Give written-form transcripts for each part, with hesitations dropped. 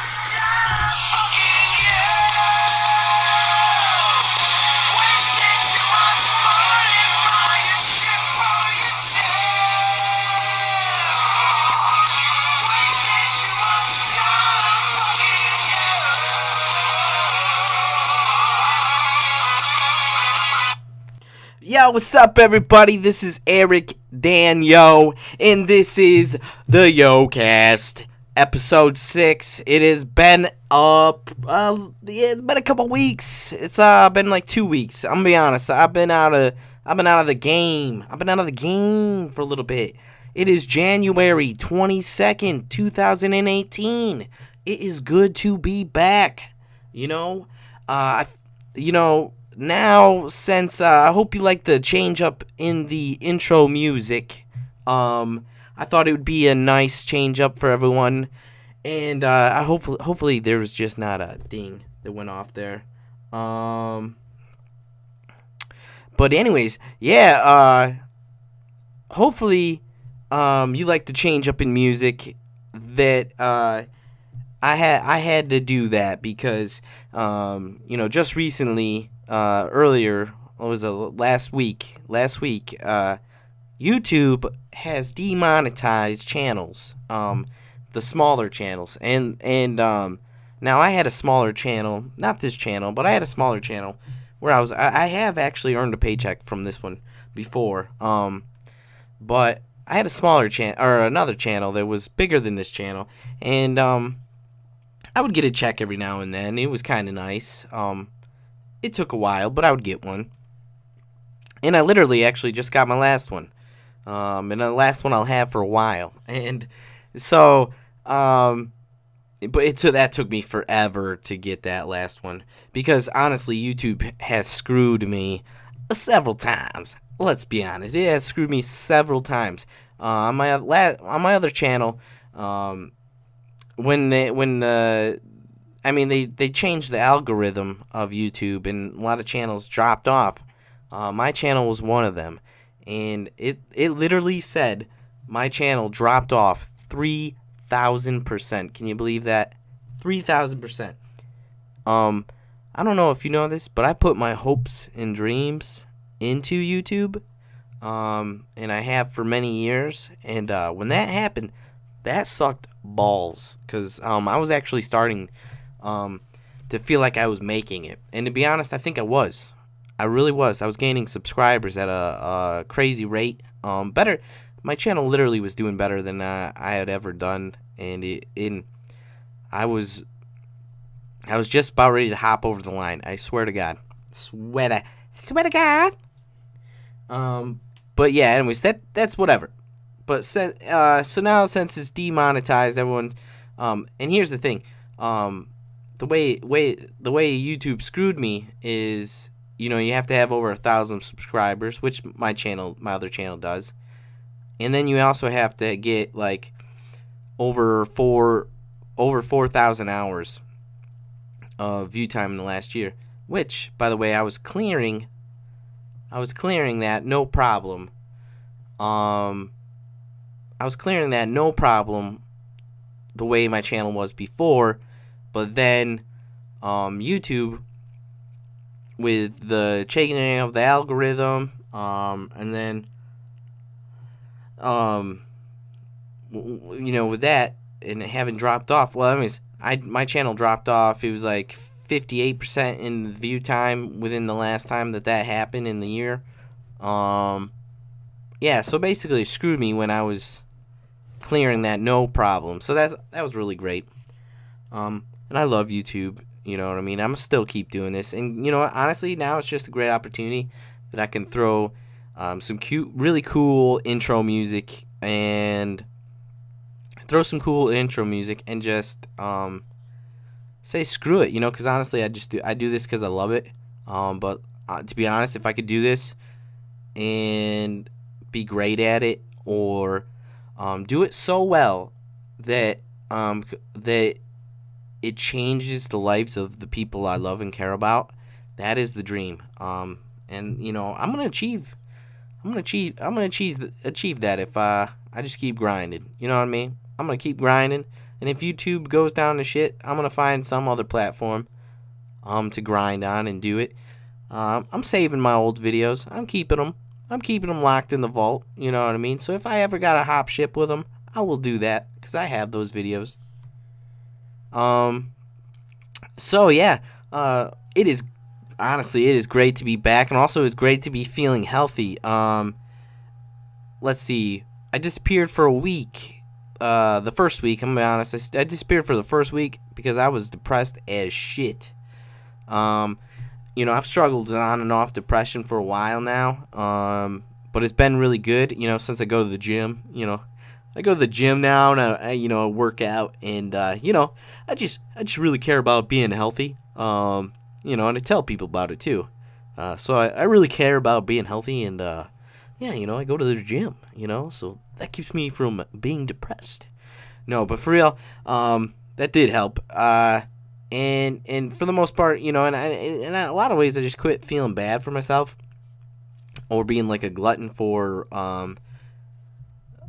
Yo, what's up, everybody? This is Eric Dan Yo, and this is the YoCast, episode 6. It has been it's been a couple weeks. It's been like 2 weeks. I'm gonna be honest. I've been out of the game. I've been out of the game for a little bit. It is January 22nd, 2018. It is good to be back. Now, since I hope you like the change up in the intro music, I thought it would be a nice change up for everyone, and hopefully there was just not a ding that went off there. But anyways, hopefully you like the change up in music that I had to do that because just recently. Earlier, what was it, last week, YouTube has demonetized channels, the smaller channels, and now I had a smaller channel, not this channel, but I had a smaller channel where I have actually earned a paycheck from this one before, but I had a smaller channel, or another channel that was bigger than this channel, and, I would get a check every now and then. It was kind of nice, It took a while, but I would get one. And I literally actually just got my last one. And the last one I'll have for a while. And so, that took me forever to get that last one. Because honestly, YouTube has screwed me several times. Let's be honest. It has screwed me several times. On my other channel, they changed the algorithm of YouTube, and a lot of channels dropped off. My channel was one of them, and it literally said my channel dropped off 3,000%. Can you believe that? 3,000%. I don't know if you know this, but I put my hopes and dreams into YouTube, and I have for many years. And when that happened, that sucked balls, because I was actually starting to feel like I was making it. And to be honest, I think I was. I really was. I was gaining subscribers at a crazy rate. My channel literally was doing better than I had ever done. And I was just about ready to hop over the line. I swear to God. Swear to God. But yeah, anyways, that's whatever. But so now, since it's demonetized, everyone, and here's the thing, the way YouTube screwed me is, you have to have over 1,000 subscribers, which my other channel does, and then you also have to get like over 4,000 hours of view time in the last year. Which, by the way, I was clearing that no problem. I was clearing that no problem the way my channel was before. But then, YouTube, with the changing of the algorithm, and then, with that, and it having dropped off, my channel dropped off. It was like 58% in the view time within the last time that happened in the year. So basically it screwed me when I was clearing that no problem. So that was really great. And I love YouTube, you know what I mean? I'm still keep doing this. And, honestly, now it's just a great opportunity that I can throw some cute, really cool intro music and just say screw it, because honestly, I do this because I love it. But to be honest, if I could do this and be great at it, or do it so well that it changes the lives of the people I love and care about, that is the dream. And I'm gonna achieve that if I just keep grinding. You know what I mean? I'm gonna keep grinding. And if YouTube goes down to shit, I'm gonna find some other platform to grind on and do it. I'm saving my old videos. I'm keeping them. I'm keeping them locked in the vault. You know what I mean? So if I ever got a hop ship with them, I will do that because I have those videos. So yeah, it is honestly, it is great to be back, and also it's great to be feeling healthy. Let's see, I disappeared for a week. The first week, I'm gonna be honest, I disappeared for the first week because I was depressed as shit. I've struggled with on and off depression for a while now. But it's been really good, since I go to the gym. I go to the gym now and I work out, and I just really care about being healthy. And I tell people about it too. So I really care about being healthy, and I go to the gym, so that keeps me from being depressed. No, but for real, that did help. And for the most part, in a lot of ways, I just quit feeling bad for myself or being like a glutton for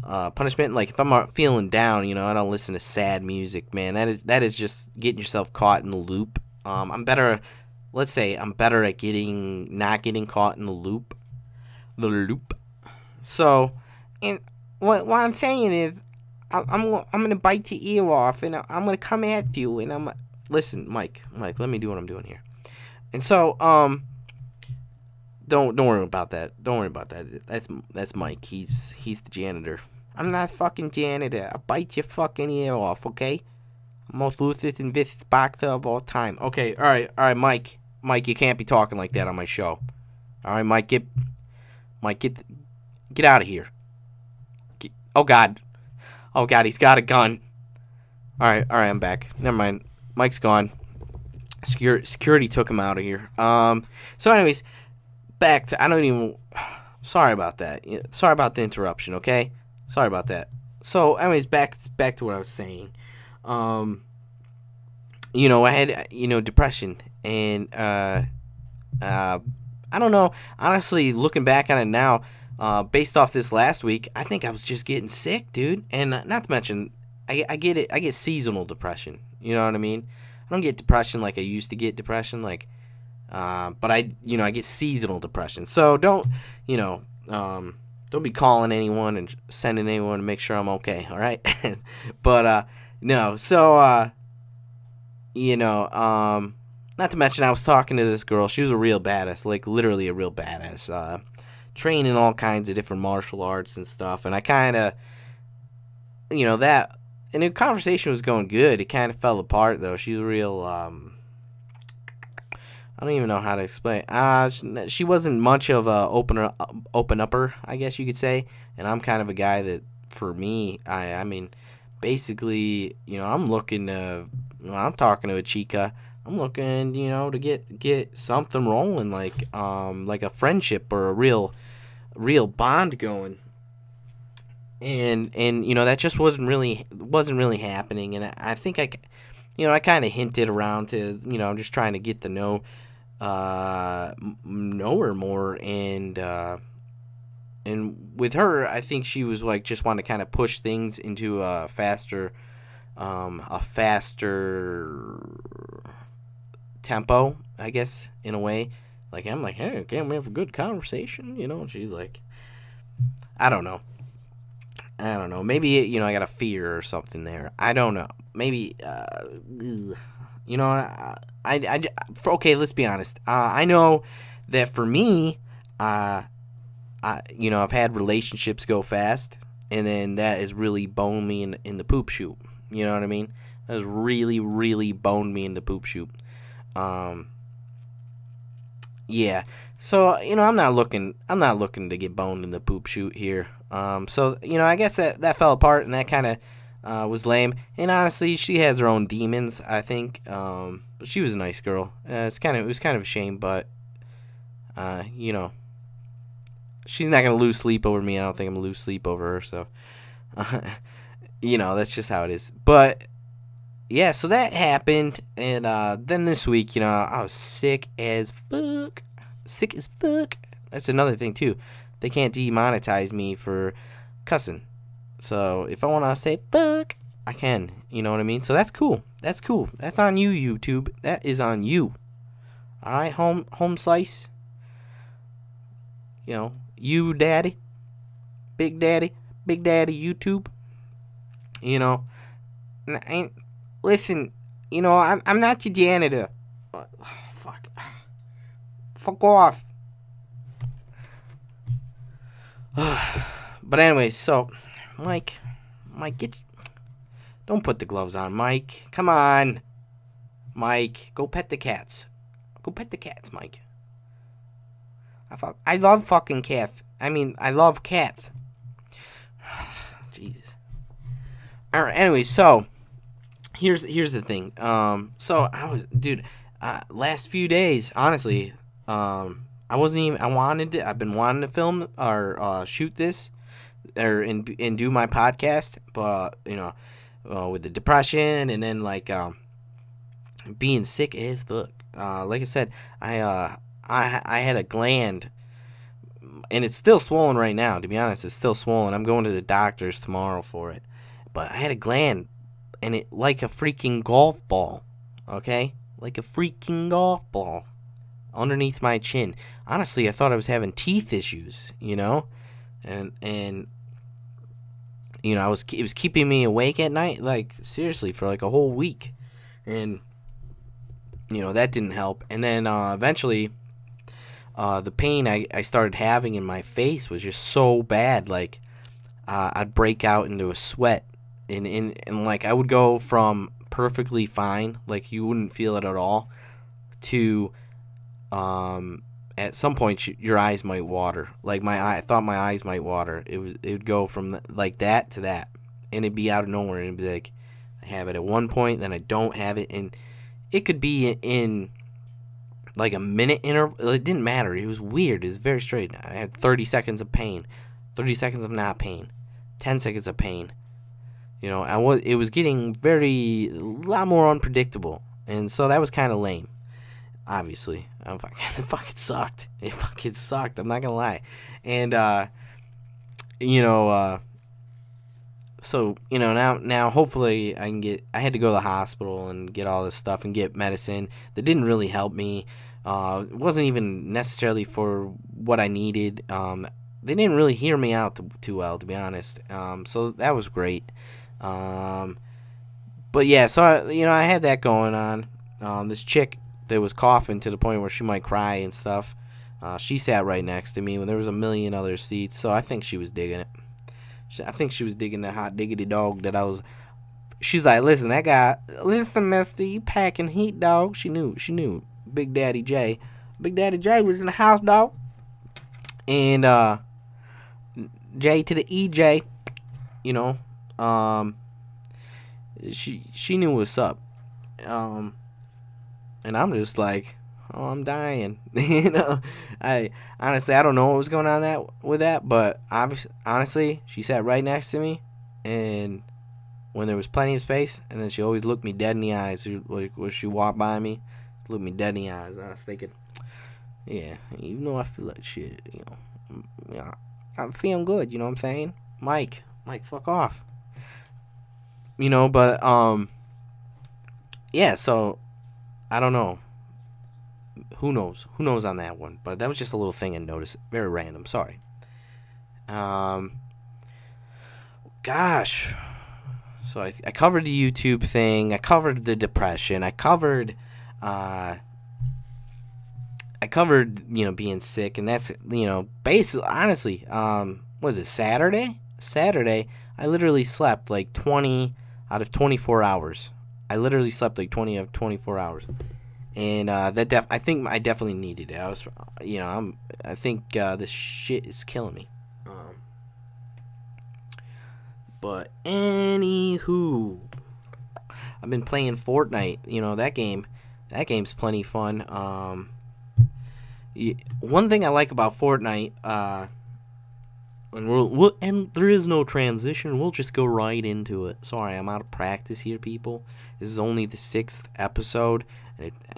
punishment. Like if I'm feeling down, I don't listen to sad music, man. That is just getting yourself caught in the loop. I'm better. Let's say I'm better at not getting caught in the loop. So, and what I'm saying is, I'm gonna bite your ear off, and I'm gonna come at you, and listen, Mike, let me do what I'm doing here. And so, don't worry about that. Don't worry about that. That's Mike. He's the janitor. I'm not fucking janitor. I'll bite your fucking ear off, okay? Most ruthless and vicious boxer of all time. Okay, all right, Mike. Mike, you can't be talking like that on my show. All right, Mike, get out of here. Oh God, he's got a gun. All right, I'm back. Never mind. Mike's gone. Security took him out of here. So anyways, back to sorry about that. Sorry about the interruption, okay? Sorry about that. So anyways, back to what I was saying. I had depression, and I don't know. Honestly, looking back on it now, based off this last week, I think I was just getting sick, dude. And not to mention, I get it. I get seasonal depression. You know what I mean? I don't get depression like I used to get depression, but I get seasonal depression. So don't be calling anyone and sending anyone to make sure I'm okay. All right, but no. So not to mention, I was talking to this girl. She was a real badass, like literally a real badass. Training all kinds of different martial arts and stuff, and I kind of, that. And the conversation was going good. It kind of fell apart, though. She was real, I don't even know how to explain. She wasn't much of a open upper, I guess you could say. And I'm kind of a guy that, for me, I mean, basically, I'm looking to, when I'm talking to a chica, I'm looking, to get something rolling, like a friendship or a real bond going. And that just wasn't really happening, and I think I kind of hinted around to, I'm just trying to get to know her more, and with her, I think she was like just want to kind of push things into a faster tempo, I guess, in a way. Like I'm like, hey, can't we have a good conversation? And she's like, I don't know. Maybe, I got a fear or something there. I don't know. Maybe, okay, let's be honest. I know that for me, I've had relationships go fast, and then that has really boned me in the poop chute. You know what I mean? That has really, really boned me in the poop chute. Yeah. So, I'm not looking to get boned in the poop chute here. So, I guess that fell apart, and that kind of was lame. And honestly, she has her own demons, I think. But she was a nice girl. It was kind of a shame, but she's not gonna lose sleep over me. I don't think I'm gonna lose sleep over her. So, that's just how it is. But yeah, so that happened, and then this week, I was sick as fuck. That's another thing too. They can't demonetize me for cussing. So if I want to say fuck, I can. You know what I mean? So that's cool. That's cool. That's on you, YouTube. That is on you. All right, home slice. You know, you daddy, big daddy YouTube. You know, listen. You know, I'm not your janitor. Fuck off. But anyway, so Mike, don't put the gloves on, Mike. Come on, Mike. Go pet the cats. Go pet the cats, Mike. I love fucking cats. I love cats. Jesus. All right. Anyway, so here's the thing. So last few days, honestly, I've been wanting to film or shoot this, and do my podcast, but with the depression and then being sick as fuck. Like I said, I had a gland, and it's still swollen right now. To be honest, it's still swollen. I'm going to the doctors tomorrow for it, but I had a gland, and it like a freaking golf ball. Okay, like a freaking golf ball underneath my chin. Honestly, I thought I was having teeth issues, and it was keeping me awake at night, like seriously, for like a whole week, and that didn't help. And then eventually, the pain I started having in my face was just so bad, like I'd break out into a sweat, and like I would go from perfectly fine, like you wouldn't feel it at all, to at some point your eyes might water. Like I thought my eyes might water. It would go from like that to that, and it'd be out of nowhere, and it'd be like I have it at one point, then I don't have it, and it could be in like a minute interval. It didn't matter. It was weird. It was very strange. I had 30 seconds of pain, 30 seconds of not pain, 10 seconds of pain. It was getting a lot more unpredictable, and so that was kind of lame. Obviously, it fucking sucked. It fucking sucked. I'm not gonna lie, and so now hopefully I can get. I had to go to the hospital and get all this stuff and get medicine that didn't really help me. It wasn't even necessarily for what I needed. They didn't really hear me out too well, to be honest. So that was great. But yeah, so I had that going on. This chick that was coughing to the point where she might cry and stuff. She sat right next to me when there was a million other seats, so I think she was digging it. I think she was digging the hot diggity dog that I was. She's like, listen, mister, you packing heat, dog. She knew. Big Daddy J was in the house, dog. And J to the EJ, she knew what's up. And I'm just like, oh, I'm dying. I don't know what was going on with that, but honestly, she sat right next to me, and when there was plenty of space, and then she always looked me dead in the eyes. Like when she walked by me, looked me dead in the eyes. I was thinking, yeah, I feel like shit. I'm feeling good. You know what I'm saying, Mike, fuck off. But yeah. So I don't know. Who knows on that one? But that was just a little thing I noticed. Very random. Sorry. Gosh. So I covered the YouTube thing. I covered the depression. I covered being sick, and that's basically, honestly, was it Saturday? I literally slept like 20 out of 24 hours. I literally slept like 20 of 24 hours. And I think I definitely needed it. I think this shit is killing me. But anywho, I've been playing Fortnite. That game's plenty fun. One thing I like about Fortnite, and there is no transition. We'll just go right into it. Sorry, I'm out of practice here, people. This is only the 6th episode.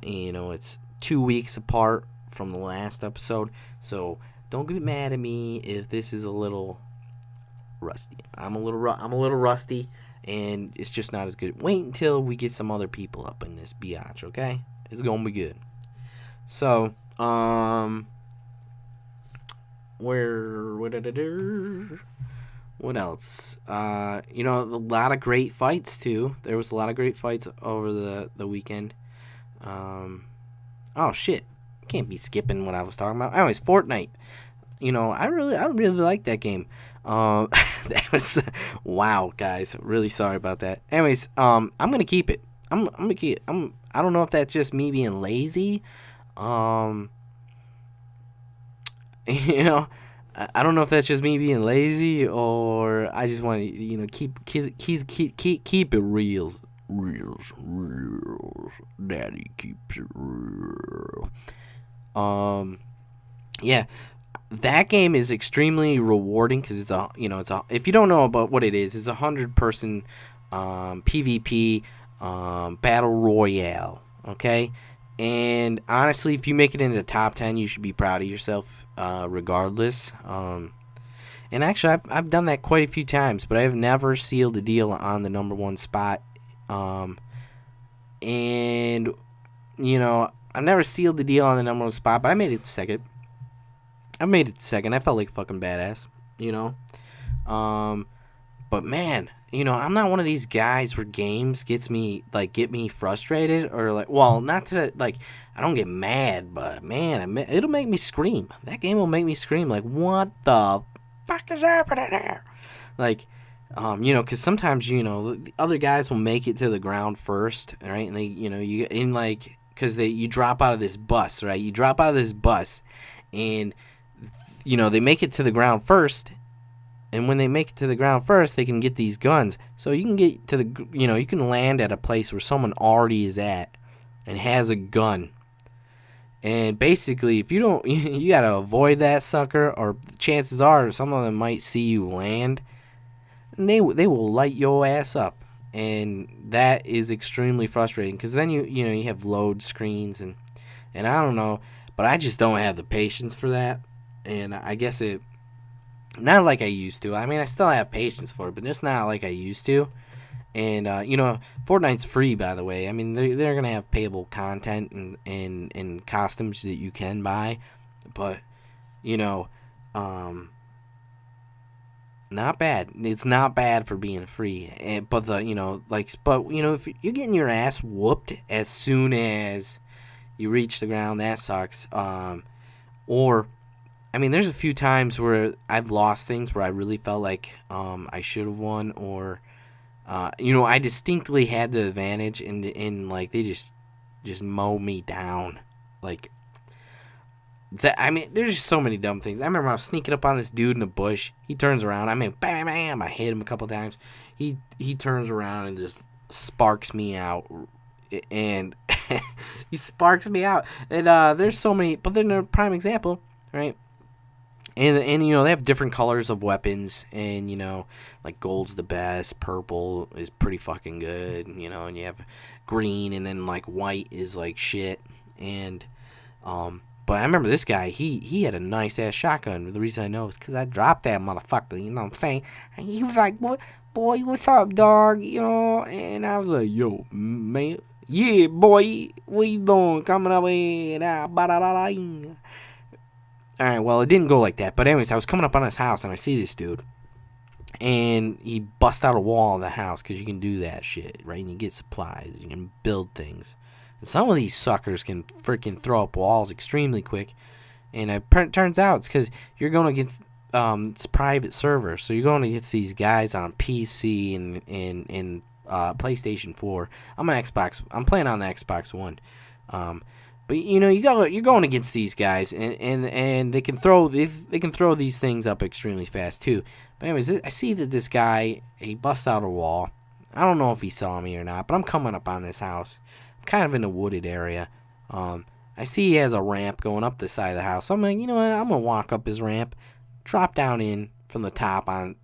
It's 2 weeks apart from the last episode, so don't get mad at me if this is a little rusty. I'm a little rusty, and it's just not as good. Wait until we get some other people up in this biatch, okay? It's gonna be good. So, what else? A lot of great fights too. There was a lot of great fights over the weekend. Oh shit, can't be skipping what I was talking about. Anyways, Fortnite. I really like that game. That was wow, guys. Really sorry about that. Anyways, I'm gonna keep it. I'm gonna keep. I don't know if that's just me being lazy. You know, I don't know if that's just me being lazy or I just want to keep it real. Real. Daddy keeps it real. Yeah, that game is extremely rewarding because it's a if you don't know about what it is, it's 100-person PvP battle royale. Okay, and honestly, if you make it into the top 10, you should be proud of yourself, regardless. And actually, I've done that quite a few times, but I've never sealed a deal on the number one spot. And I've never sealed the deal on the number one spot, but I made it second. I felt like fucking badass, But man, I'm not one of these guys where games get me frustrated or not to I don't get mad, but man, it'll make me scream. That game will make me scream what the fuck is happening there? Because sometimes the other guys will make it to the ground first, right? And they, because you drop out of this bus, right? You drop out of this bus, and they make it to the ground first. And when they make it to the ground first, they can get these guns. So you can get to you can land at a place where someone already is at and has a gun. And basically, if you don't, you got to avoid that sucker, or chances are some of them might see you land, and they will light your ass up. And that is extremely frustrating because then you have load screens and I don't know, but I just don't have the patience for that. And I guess it. Not like I used to. I mean, I still have patience for it, but just not like I used to. And, Fortnite's free, by the way. I mean, they're going to have payable content and costumes that you can buy. But, not bad. It's not bad for being free. But, if you're getting your ass whooped as soon as you reach the ground, that sucks. There's a few times where I've lost things where I really felt like I should have won, or I distinctly had the advantage, and they just mow me down, that. There's just so many dumb things. I remember I was sneaking up on this dude in a bush. He turns around. Bam, bam. I hit him a couple times. He turns around and just sparks me out, and he sparks me out. And there's so many, but then a prime example, right? And they have different colors of weapons, and gold's the best, purple is pretty fucking good, and you have green, and then white is shit. And but I remember this guy, he had a nice ass shotgun. The reason I know is because I dropped that motherfucker, you know what I'm saying? And he was like, boy, what's up, dog? And I was like, yo, man, yeah, boy, what you doing? Coming up in, Alright, well, it didn't go like that. But anyways, I was coming up on his house, and I see this dude. And he busts out a wall in the house, because you can do that shit, right? And you get supplies. You can build things. And some of these suckers can freaking throw up walls extremely quick. And it turns out it's because you're going against it's private server. So you're going against these guys on PC and PlayStation 4. I'm on Xbox. I'm playing on the Xbox One. But you're going against these guys, and they can throw these things up extremely fast too. But anyways, I see that this guy, he busts out a wall. I don't know if he saw me or not, but I'm coming up on this house. I'm kind of in a wooded area. I see he has a ramp going up the side of the house. So I'm like, you know what? I'm gonna walk up his ramp, drop down in from the top on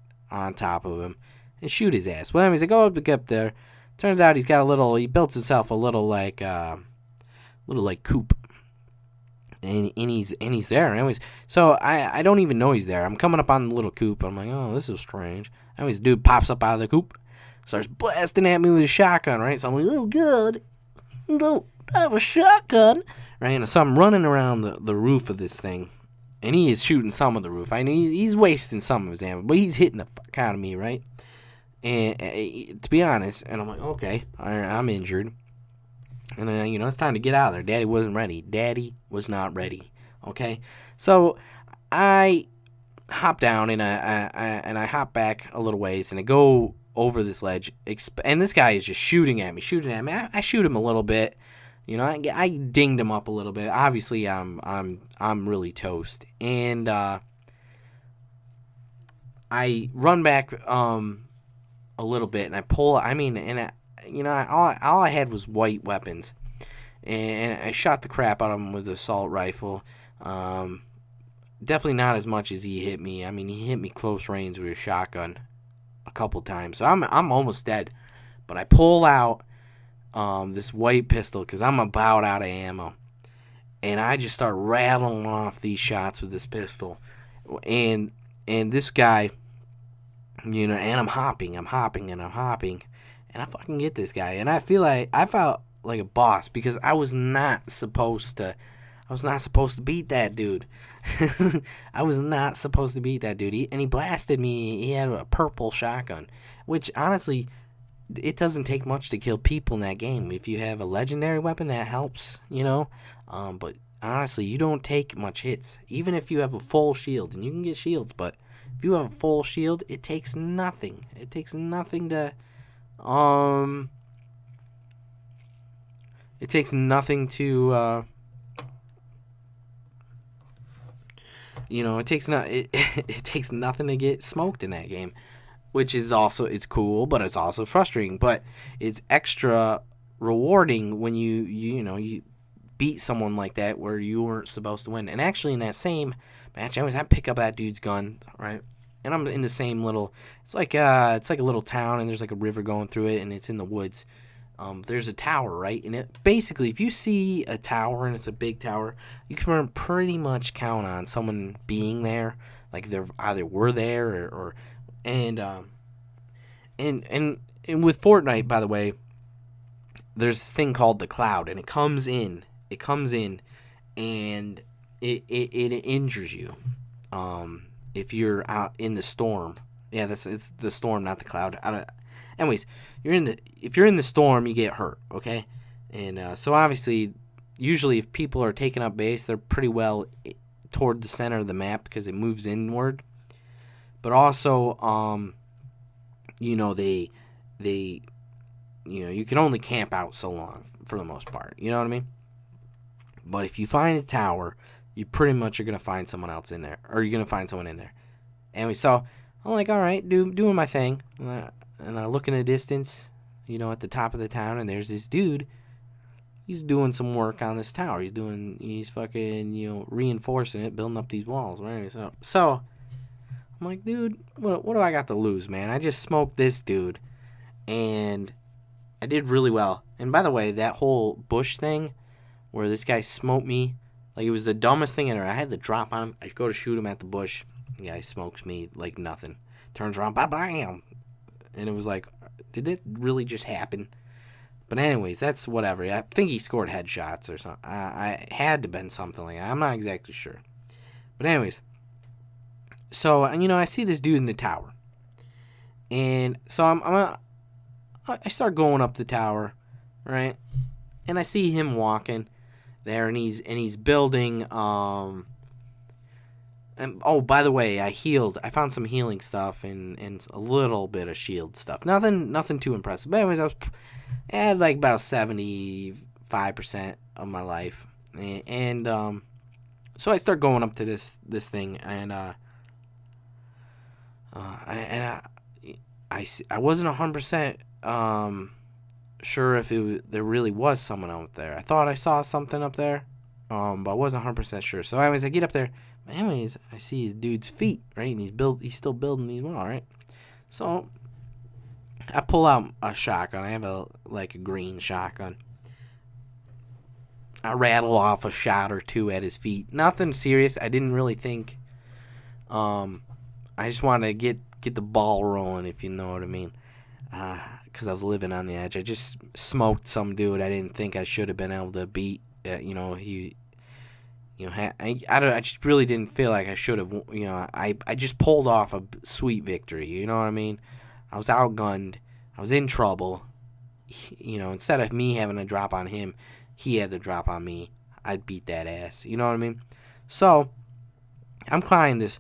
top of him, and shoot his ass. Well, anyways, I go up to get up there. Turns out he built himself a little coop, and he's there. Anyways, so I don't even know he's there. I'm coming up on the little coop. I'm like, oh, this is strange. Anyways, dude pops up out of the coop, starts blasting at me with a shotgun, right? So I'm like, oh, God, don't have a shotgun, right? And so I'm running around the roof of this thing, and he is shooting some of the roof. I mean, he's wasting some of his ammo, but he's hitting the fuck out of me, right? And to be honest, and I'm like, okay, I'm injured. And, it's time to get out of there. Daddy wasn't ready. Daddy was not ready, okay? So I hop down, and I hop back a little ways, and I go over this ledge, and this guy is just shooting at me. I shoot him a little bit. I dinged him up a little bit. Obviously, I'm really toast. And I run back a little bit, and I pull. I mean, and all I had was white weapons, and I shot the crap out of him with the assault rifle. Definitely not as much as he hit me. I mean, he hit me close range with a shotgun a couple times, so I'm almost dead. But I pull out this white pistol because I'm about out of ammo, and I just start rattling off these shots with this pistol, and this guy. And I'm hopping, and I fucking get this guy, and I felt like a boss because I was not supposed to beat that dude. I was not supposed to beat that dude. He blasted me. He had a purple shotgun, which honestly, it doesn't take much to kill people in that game. If you have a legendary weapon, that helps, but honestly, you don't take much hits, even if you have a full shield, and you can get shields, but if you have a full shield, it takes nothing. It takes nothing to, it takes nothing to, it takes nothing to get smoked in that game, which is also, it's cool, but it's also frustrating, but it's extra rewarding when you beat someone like that where you weren't supposed to win. And actually in that same match, I pick up that dude's gun, right? And I'm in the same little, it's like a little town, and there's like a river going through it, and it's in the woods. There's a tower, right? And it basically, if you see a tower and it's a big tower, you can pretty much count on someone being there. Like they either were there and with Fortnite, by the way, there's this thing called the cloud, and it comes in, and it injures you. If you're out in the storm, it's the storm, not the cloud. Anyways, if you're in the storm, you get hurt, okay? And so obviously, usually if people are taking up base, they're pretty well toward the center of the map because it moves inward. But also, they you can only camp out so long for the most part. You know what I mean? But if you find a tower, you pretty much are going to find someone else in there, or you're going to find someone in there. Anyway, so I'm like, all right, doing my thing. And I look in the distance, at the top of the town, and there's this dude. He's doing some work on this tower. He's fucking, reinforcing it, building up these walls, right? So I'm like, dude, what do I got to lose, man? I just smoked this dude, and I did really well. And by the way, that whole bush thing where this guy smoked me, like, it was the dumbest thing ever. I had to drop on him. I go to shoot him at the bush. The guy smokes me like nothing. Turns around, bam. And it was like, did it really just happen? But anyways, that's whatever. I think he scored headshots or something. I had to have been something like that. I'm not exactly sure. But anyways, so, I see this dude in the tower. And so I start going up the tower, right? And I see him walking there, and he's building, and oh, by the way, I found some healing stuff and a little bit of shield stuff. Nothing too impressive. But anyways, I had like about 75% of my life. And so I start going up to this thing, and I wasn't 100% sure if there really was someone out there. I thought I saw something up there, but I wasn't 100% sure. So anyways, I get up there. Anyways, I see his dude's feet, right? And he's still building these well, right? So I pull out a shotgun. I have a green shotgun. I rattle off a shot or two at his feet. Nothing serious. I didn't really think. I just wanted to get the ball rolling, if you know what I mean. because I was living on the edge. I just smoked some dude I didn't think I should have been able to beat. I just really didn't feel like I should have. I just pulled off a sweet victory. You know what I mean? I was outgunned. I was in trouble. Instead of me having to drop on him, he had to drop on me. I'd beat that ass. You know what I mean? So I'm climbing this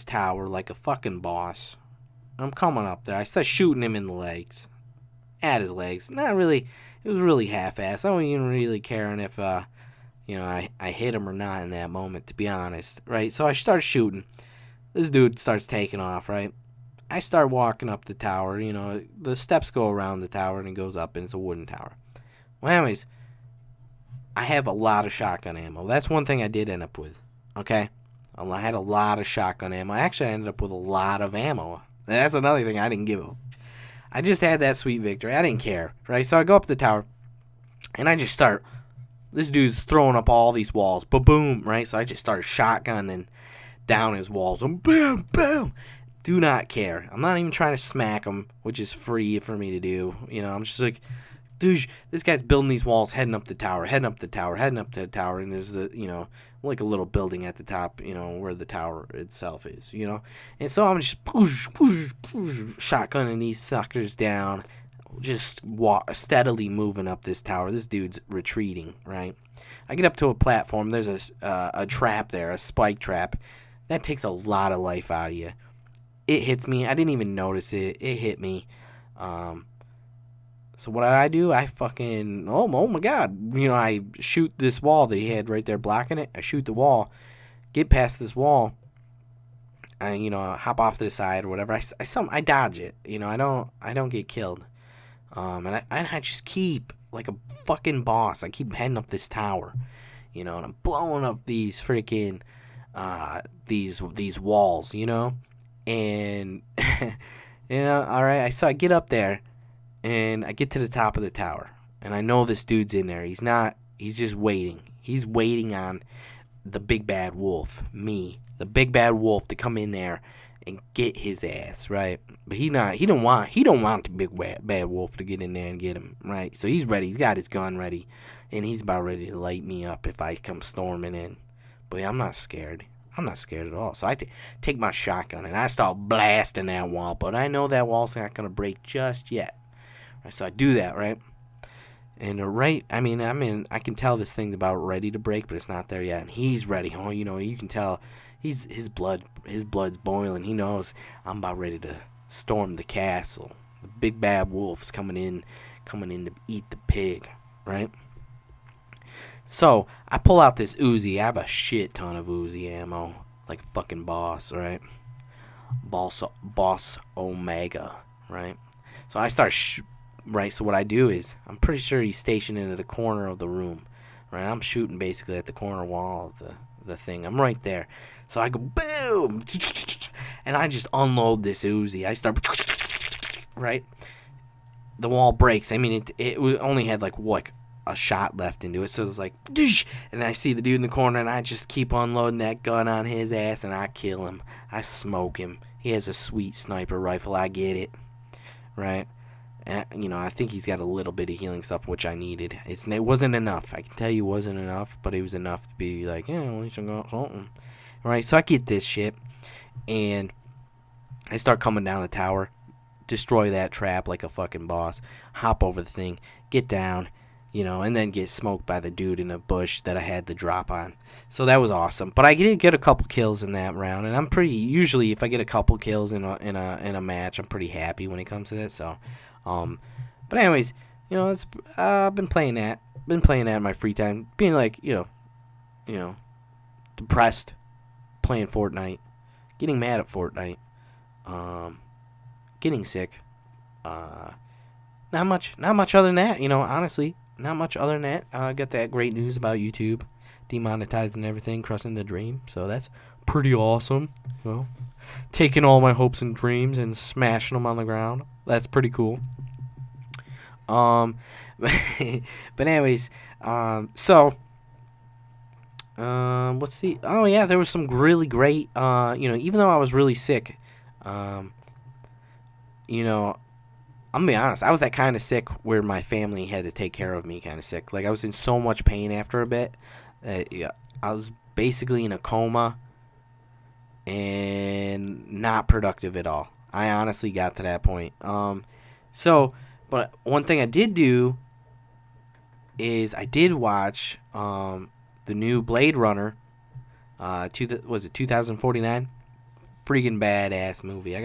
tower like a fucking boss. I'm coming up there. I start shooting him in the legs. At his legs. Not really. It was really half-assed. I wasn't even really caring if, I hit him or not in that moment, to be honest, right? So I start shooting. This dude starts taking off, right? I start walking up the tower. The steps go around the tower, and it goes up, and it's a wooden tower. Well, anyways, I have a lot of shotgun ammo. That's one thing I did end up with, okay? I had a lot of shotgun ammo. Actually, I ended up with a lot of ammo. That's another thing I didn't give up. I just had that sweet victory. I didn't care, right? So I go up the tower, and I just start. This dude's throwing up all these walls. Ba-boom, right? So I just started shotgunning down his walls. And boom, boom. Do not care. I'm not even trying to smack him, which is free for me to do. I'm just like, dude, this guy's building these walls, heading up the tower, heading up to the tower, and there's like a little building at the top, where the tower itself is, And so I'm just shotgunning these suckers down, just steadily moving up this tower. This dude's retreating, right? I get up to a platform. There's a trap there, a spike trap. That takes a lot of life out of you. It hits me. I didn't even notice it. It hit me. So what did I do? I fucking, oh my God. I shoot this wall that he had right there blocking it. I shoot the wall, get past this wall, and, hop off to the side or whatever. I dodge it. I don't get killed. And I just keep, like a fucking boss, I keep heading up this tower, and I'm blowing up these freaking, these walls, and, all right. So I get up there. And I get to the top of the tower, and I know this dude's in there. He's just waiting. He's waiting on the big bad wolf, me, the big bad wolf, to come in there and get his ass, right? But he don't want the big bad wolf to get in there and get him, right? So he's ready. He's got his gun ready, and he's about ready to light me up if I come storming in. But I'm not scared. I'm not scared at all. So I take my shotgun, and I start blasting that wall. But I know that wall's not going to break just yet. So I do that, right? And I can tell this thing's about ready to break, but it's not there yet. And he's ready. Oh, you can tell his blood's boiling. He knows I'm about ready to storm the castle. The big bad wolf's coming in to eat the pig, right? So I pull out this Uzi. I have a shit ton of Uzi ammo, like a fucking boss, right? Boss Omega, right? So I start right, so what I do is, I'm pretty sure he's stationed into the corner of the room, right? I'm shooting basically at the corner wall of the thing. I'm right there. So I go, boom! And I just unload this Uzi. I start, right? The wall breaks. It only had like a shot left into it, so it was like, and I see the dude in the corner, and I just keep unloading that gun on his ass, and I kill him. I smoke him. He has a sweet sniper rifle. I get it, right? I think he's got a little bit of healing stuff, which I needed. It wasn't enough. I can tell you it wasn't enough, but it was enough to be like, yeah, at least I got something. Right, so I get this shit, and I start coming down the tower, destroy that trap like a fucking boss, hop over the thing, get down, and then get smoked by the dude in a bush that I had the drop on. So that was awesome. But I did get a couple kills in that round, and I'm usually if I get a couple kills in a match, I'm pretty happy when it comes to that. So. But anyways, it's I've been playing that in my free time, being like, depressed, playing Fortnite, getting mad at Fortnite, getting sick, not much other than that, honestly, not much other than that. I got that great news about YouTube demonetizing everything, crushing the dream, so that's pretty awesome. Taking all my hopes and dreams and smashing them on the ground. That's pretty cool. But anyways, so let's see. Oh yeah, there was some really great. Even though I was really sick, you know, I'm gonna be honest. I was that kind of sick where my family had to take care of me, kind of sick. Like I was in so much pain after a bit. Yeah, I was basically in a coma and not productive at all. I honestly got to that point. But one thing I did do is I did watch the new Blade Runner. Was it 2049? Freaking badass movie. I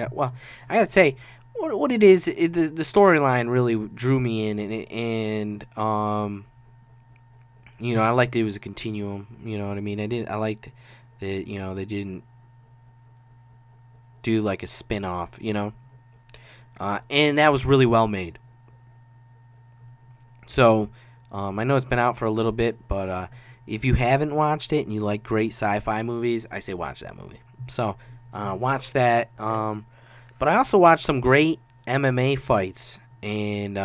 gotta say, what it is, the storyline really drew me in, and I liked it was a continuum. You know what I mean? I liked that they didn't do like a spin-off. And that was really well made. So I know it's been out for a little bit, but if you haven't watched it and you like great sci-fi movies, I say watch that movie. So watch that. But I also watched some great MMA fights, and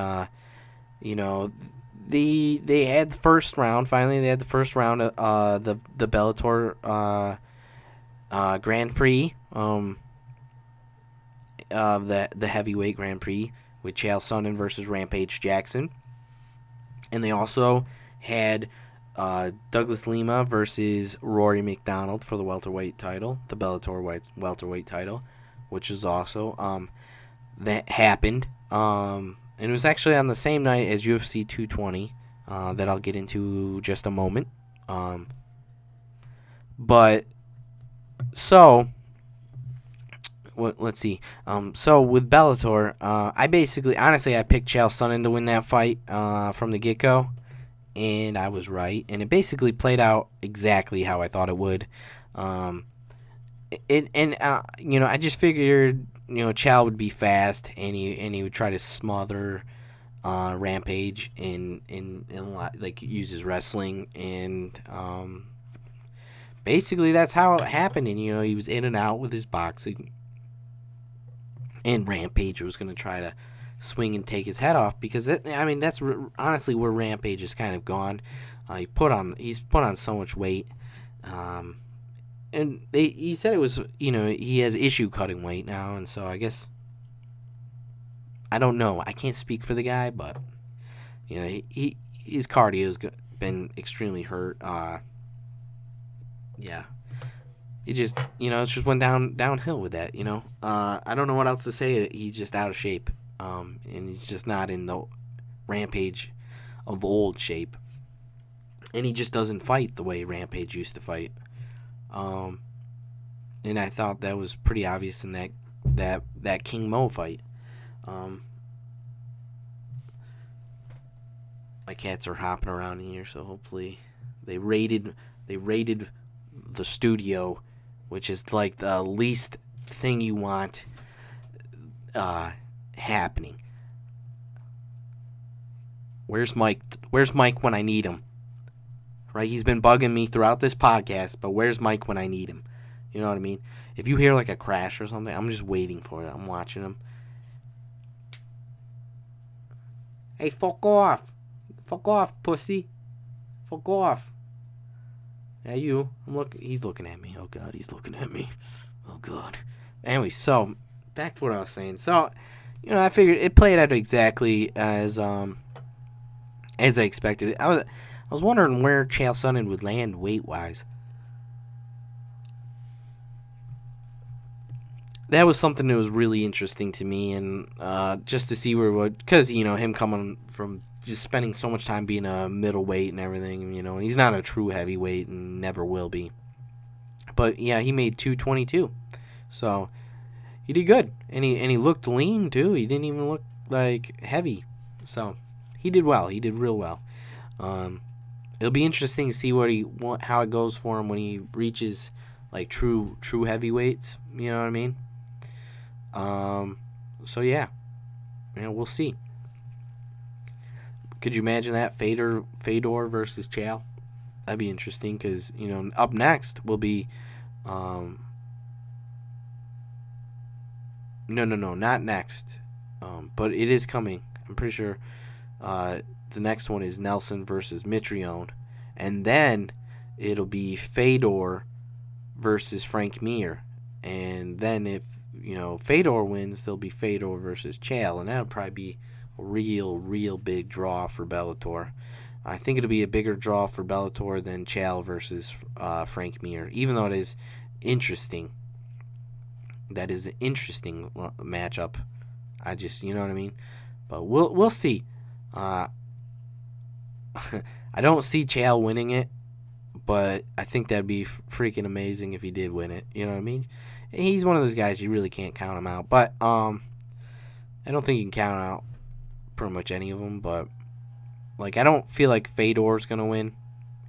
they had the first round. Finally, they had the first round of the Bellator Grand Prix, the heavyweight Grand Prix with Chael Sonnen versus Rampage Jackson, and they also had Douglas Lima versus Rory McDonald for the welterweight title, the Bellator welterweight title, which is also that happened. And it was actually on the same night as UFC 220 that I'll get into just a moment. Let's see. So with Bellator, I picked Chael Sonnen to win that fight from the get-go, and I was right. And it basically played out exactly how I thought it would. I just figured Chael would be fast, and he would try to smother Rampage and like use his wrestling, and basically that's how it happened. And he was in and out with his boxing, and Rampage was going to try to swing and take his head off, because that's honestly where Rampage is kind of gone. He's put on so much weight. And he said it was, he has issue cutting weight now, and so I guess, I don't know. I can't speak for the guy, but, his cardio's been extremely hurt. Yeah. It just, it just went downhill with that, I don't know what else to say. He's just out of shape, and he's just not in the Rampage of old shape. And he just doesn't fight the way Rampage used to fight. And I thought that was pretty obvious in that King Mo fight. My cats are hopping around in here, so hopefully they raided the studio, which is like the least thing you want happening. Where's Mike? Where's Mike when I need him? Right, he's been bugging me throughout this podcast, but where's Mike when I need him? You know what I mean? If you hear like a crash or something, I'm just waiting for it. I'm watching him. Hey, fuck off. Fuck off, pussy. Fuck off. Yeah, you. He's looking at me. Oh, God, he's looking at me. Oh, God. Anyway, so, back to what I was saying. So, I figured it played out exactly as I expected. I was wondering where Chael Sonnen would land weight-wise. That was something that was really interesting to me, and just to see where it would, because, him coming from just spending so much time being a middleweight and everything, and he's not a true heavyweight and never will be. But, yeah, he made 222. So, he did good. And he looked lean, too. He didn't even look, like, heavy. So, he did well. He did real well. It'll be interesting to see how it goes for him when he reaches like true heavyweights. You know what I mean? So yeah, we'll see. Could you imagine that Fedor versus Chael? That'd be interesting, because up next will be no, not next. But it is coming. I'm pretty sure. The next one is Nelson versus Mitrione. And then it'll be Fedor versus Frank Mir. And then if Fedor wins, there'll be Fedor versus Chael, and that'll probably be a real big draw for Bellator. I think it'll be a bigger draw for Bellator than Chael versus Frank Mir, even though it is interesting. That is an interesting matchup. I just, you know what I mean? But we'll see. I don't see Chael winning it, but I think that'd be freaking amazing if he did win it. You know what I mean? He's one of those guys you really can't count him out. But I don't think you can count out pretty much any of them. But I don't feel like Fedor's gonna win.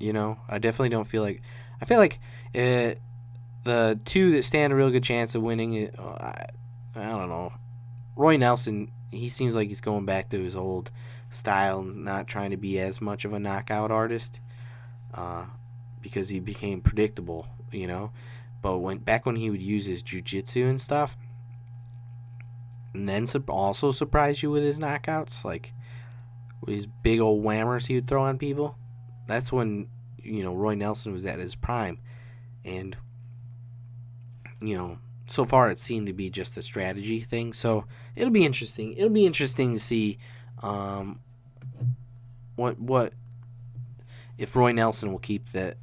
I definitely don't feel like. I feel like the two that stand a real good chance of winning. I don't know. Roy Nelson. He seems like he's going back to his old style, not trying to be as much of a knockout artist, because he became predictable, But when he would use his jiu-jitsu and stuff, and then also surprise you with his knockouts, like with his big old whammers he would throw on people, that's when, Roy Nelson was at his prime. And, so far it seemed to be just a strategy thing. So it'll be interesting. It'll be interesting to see what if Roy Nelson will keep that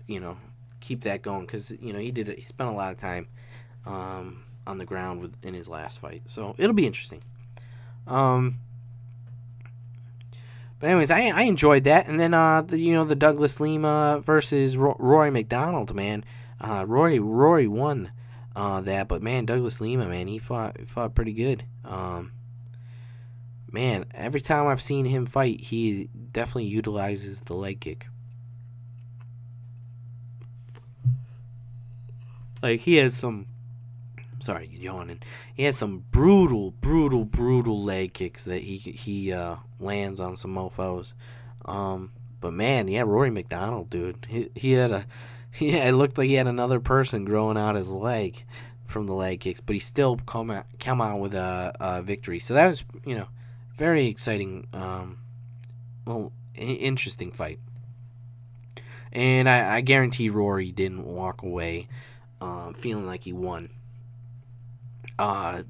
going, because he spent a lot of time on the ground in his last fight. So it'll be interesting. But anyways, I enjoyed that. And then the Douglas Lima versus Rory McDonald, man. Rory won that, but man, Douglas Lima, man, he fought pretty good. Man, every time I've seen him fight, he definitely utilizes the leg kick. Like, he has some. Sorry, yawning. He has some brutal leg kicks that he lands on some mofos. But man, yeah, Rory McDonald, dude, he had it looked like he had another person growing out his leg from the leg kicks, but he still come out with a victory. So that was, very exciting, interesting fight. And I guarantee Rory didn't walk away feeling like he won. I'm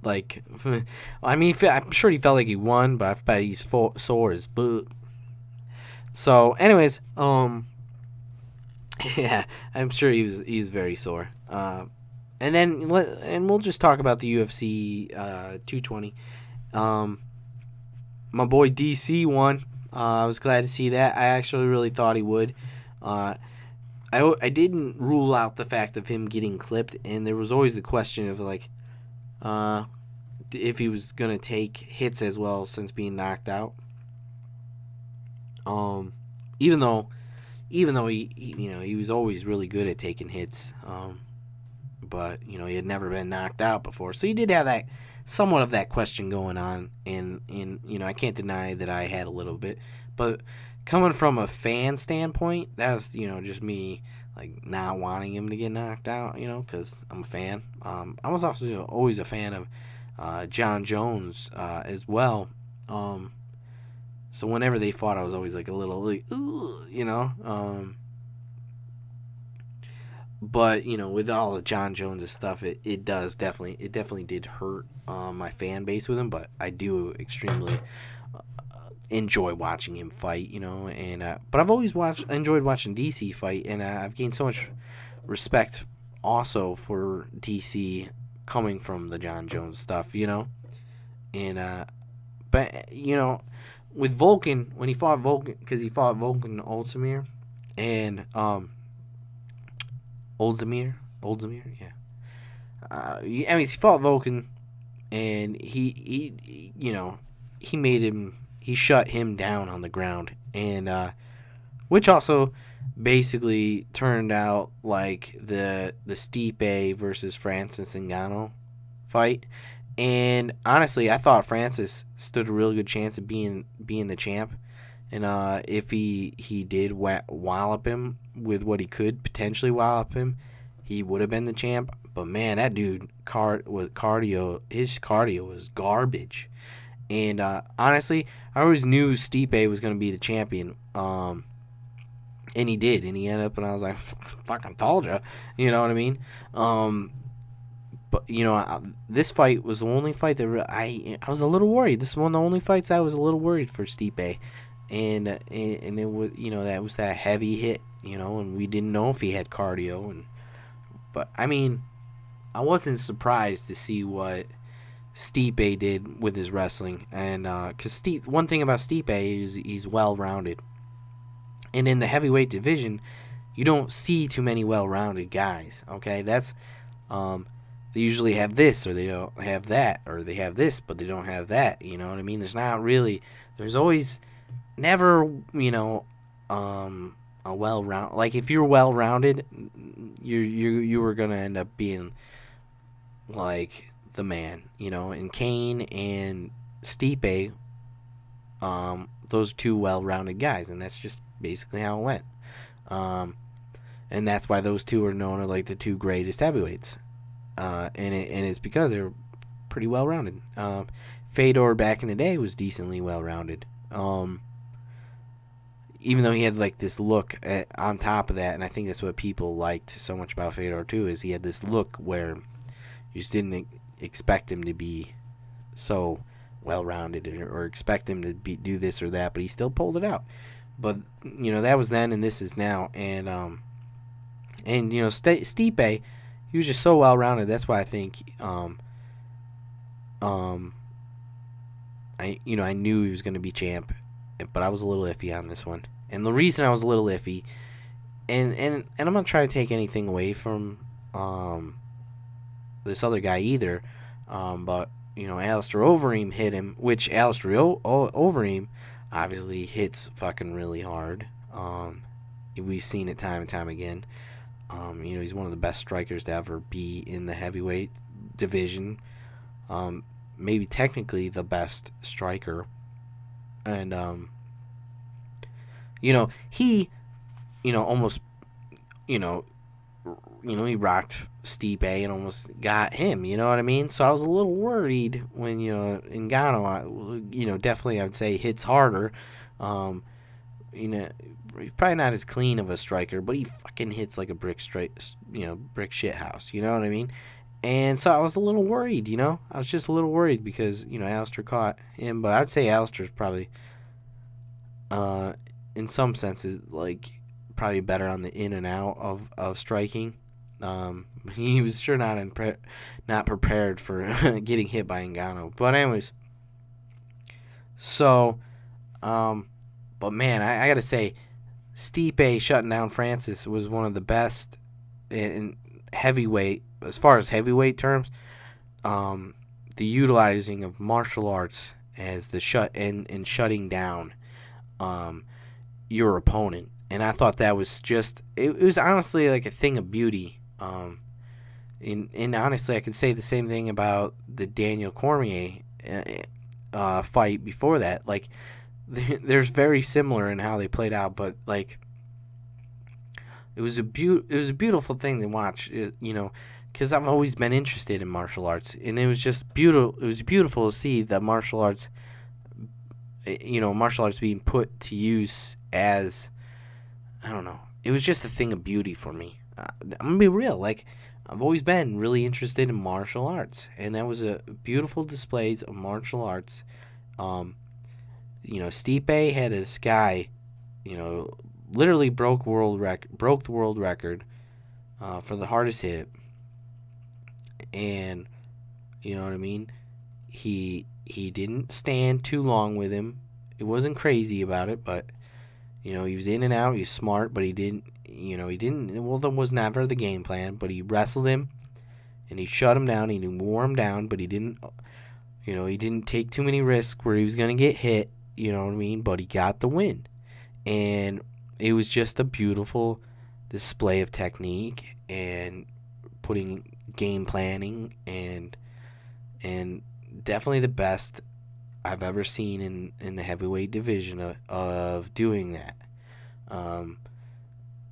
sure he felt like he won, but I bet he's sore as fuck. So, anyways, yeah, I'm sure he's very sore. And we'll just talk about the UFC 220. My boy DC won. I was glad to see that. I actually really thought he would. I didn't rule out the fact of him getting clipped, and there was always the question of if he was gonna take hits as well since being knocked out. Even though he was always really good at taking hits, but he had never been knocked out before, so he did have that somewhat of that question going on, and I can't deny that I had a little bit, but coming from a fan standpoint, that was just me not wanting him to get knocked out, because I'm a fan. I was also always a fan of John Jones as well. So whenever they fought, I was always a little but with all the John Jones stuff, it definitely did hurt my fan base with him. But I do extremely enjoy watching him fight, and but I've always enjoyed watching DC fight, and I've gained so much respect also for DC coming from the John Jones stuff, and but with Volkan, when he fought Volkan, because he fought Volkan Ozdemir, and Ozdemir, yeah. He fought Volkan, and he made him. He shut him down on the ground, and which also basically turned out like the Stipe versus Francis Ngannou fight. And honestly, I thought Francis stood a really good chance of being the champ, and if he did wallop him with what he could potentially wallop him, he would have been the champ. But man, that dude his cardio was garbage. And honestly, I always knew Stipe was going to be the champion. And he did. And he ended up, and I was like, fucking told you. You know what I mean? But this fight was the only fight that I was a little worried. This is one of the only fights I was a little worried for Stipe, and it was that was that heavy hit, and we didn't know if he had cardio, but I mean, I wasn't surprised to see what Stipe did with his wrestling, and because one thing about Stipe is he's well rounded, and in the heavyweight division, you don't see too many well rounded guys. Okay, that's they usually have this, or they don't have that, or they have this but they don't have that. You know what I mean? There's always never a well round, like if you're well rounded, you were gonna end up being like the man, and Kane and Stipe, those two well rounded guys, and that's just basically how it went. And that's why those two are known as like the two greatest heavyweights. And it's because they're pretty well rounded. Fedor back in the day was decently well rounded. Even though he had like this look on top of that, and I think that's what people liked so much about Fedor too, is he had this look where you just didn't expect him to be so well rounded, or expect him to do this or that, but he still pulled it out. But that was then, and this is now, and Stipe, he was just so well rounded. That's why I think I knew he was going to be champ, but I was a little iffy on this one. And the reason I was a little iffy, and I'm not trying to take anything away from this other guy either, but Alistair Overeem hit him, which Alistair Overeem obviously hits fucking really hard. We've seen it time and time again. He's one of the best strikers to ever be in the heavyweight division. Maybe technically the best striker. And, he, almost, he rocked Stipe and almost got him, you know what I mean? So I was a little worried when, Ngannou, definitely I would say hits harder. He's probably not as clean of a striker, but he fucking hits like a brick shit house. You know what I mean? And so I was a little worried, I was just a little worried because, Alistair caught him. But I'd say Alistair's probably, in some senses, like, probably better on the in and out of striking. He was sure not prepared for getting hit by Ngannou. But anyways, so, but man, I gotta say, Stipe shutting down Francis was one of the best in heavyweight, as far as heavyweight terms. The utilizing of martial arts as the shutting down your opponent, and I thought that was just it was honestly like a thing of beauty. And honestly, I could say the same thing about the Daniel Cormier fight before that. Like, there's very similar in how they played out, but like it was a beautiful thing to watch, because I've always been interested in martial arts, and it was just beautiful. It was beautiful to see the martial arts being put to use as, I don't know. It was just a thing of beauty for me. I'm gonna be real. Like, I've always been really interested in martial arts, and that was a beautiful displays of martial arts. Stipe had this guy, literally broke the world record for the hardest hit, and you know what I mean. He didn't stand too long with him. It wasn't crazy about it, but he was in and out. He was smart, but he didn't. Well, that was never the game plan. But he wrestled him, and he shut him down. He wore him down, but he didn't. He didn't take too many risks where he was gonna get hit. You know what I mean? But he got the win. And it was just a beautiful display of technique and putting game planning and definitely the best I've ever seen in the heavyweight division of doing that.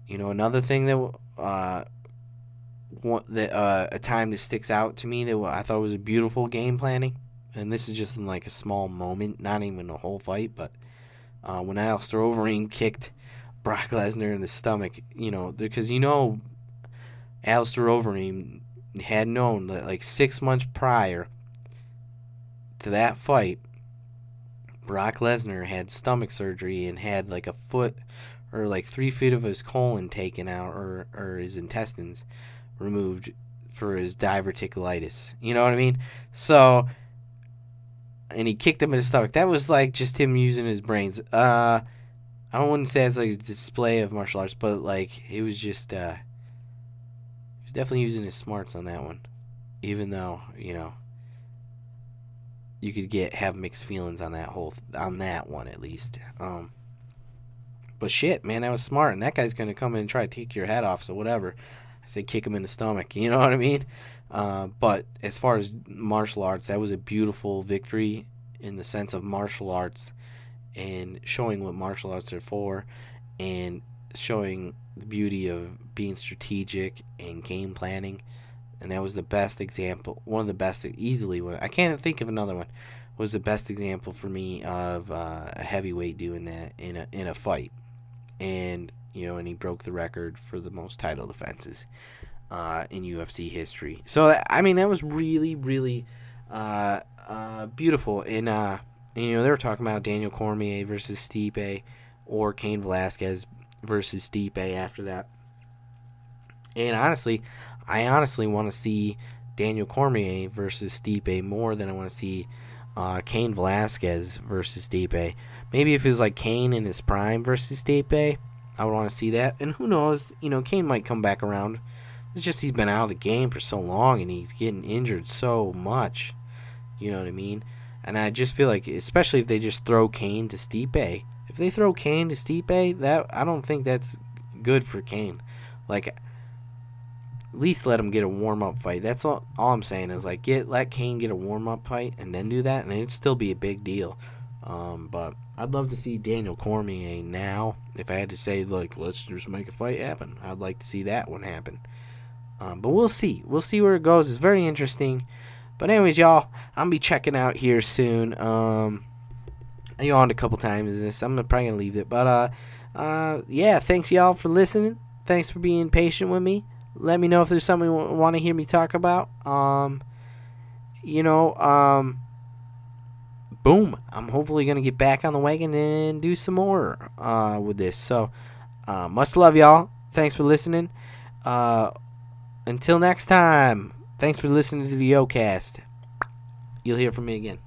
Another thing that a time that sticks out to me that I thought was a beautiful game planning, and this is just in like a small moment, not even a whole fight, but when Alistair Overeem kicked Brock Lesnar in the stomach, because Alistair Overeem had known that like 6 months prior to that fight, Brock Lesnar had stomach surgery and had like a foot or like 3 feet of his colon taken out, or his intestines removed for his diverticulitis. You know what I mean? So, and he kicked him in the stomach. That was like just him using his brains. I wouldn't say it's like a display of martial arts, but like it was just, he was definitely using his smarts on that one. Even though, you could have mixed feelings on that one at least. But shit, man, that was smart. And that guy's gonna come in and try to take your head off. So whatever. I say kick him in the stomach. You know what I mean? But as far as martial arts, that was a beautiful victory in the sense of martial arts and showing what martial arts are for, and showing the beauty of being strategic and game planning. And that was the best example, one of the best, easily. I can't think of another one. Was the best example for me of a heavyweight doing that in a fight, and and he broke the record for the most title defenses in UFC history. So I mean, that was really, really beautiful. And they were talking about Daniel Cormier versus Stipe, or Cain Velasquez versus Stipe after that. And I honestly want to see Daniel Cormier versus Stipe more than I want to see Cain Velasquez versus Stipe. Maybe if it was like Cain in his prime versus Stipe, I would want to see that. And who knows, Cain might come back around. It's just he's been out of the game for so long and he's getting injured so much. You know what I mean? And I just feel like, especially if they just throw Cain to Stipe. If they throw Cain to Stipe, I don't think that's good for Cain. Like, at least let him get a warm-up fight. That's all I'm saying is, like, let Cain get a warm-up fight and then do that, and it'd still be a big deal. But I'd love to see Daniel Cormier now. If I had to say, like, let's just make a fight happen, I'd like to see that one happen. But we'll see. We'll see where it goes. It's very interesting. But anyways, y'all, I'm going to be checking out here soon. I yawned a couple times in this. I'm probably going to leave it. But, yeah, thanks, y'all, for listening. Thanks for being patient with me. Let me know if there's something you want to hear me talk about. Boom. I'm hopefully going to get back on the wagon and do some more with this. So, much love, y'all. Thanks for listening. Until next time, thanks for listening to the Ocast. You'll hear from me again.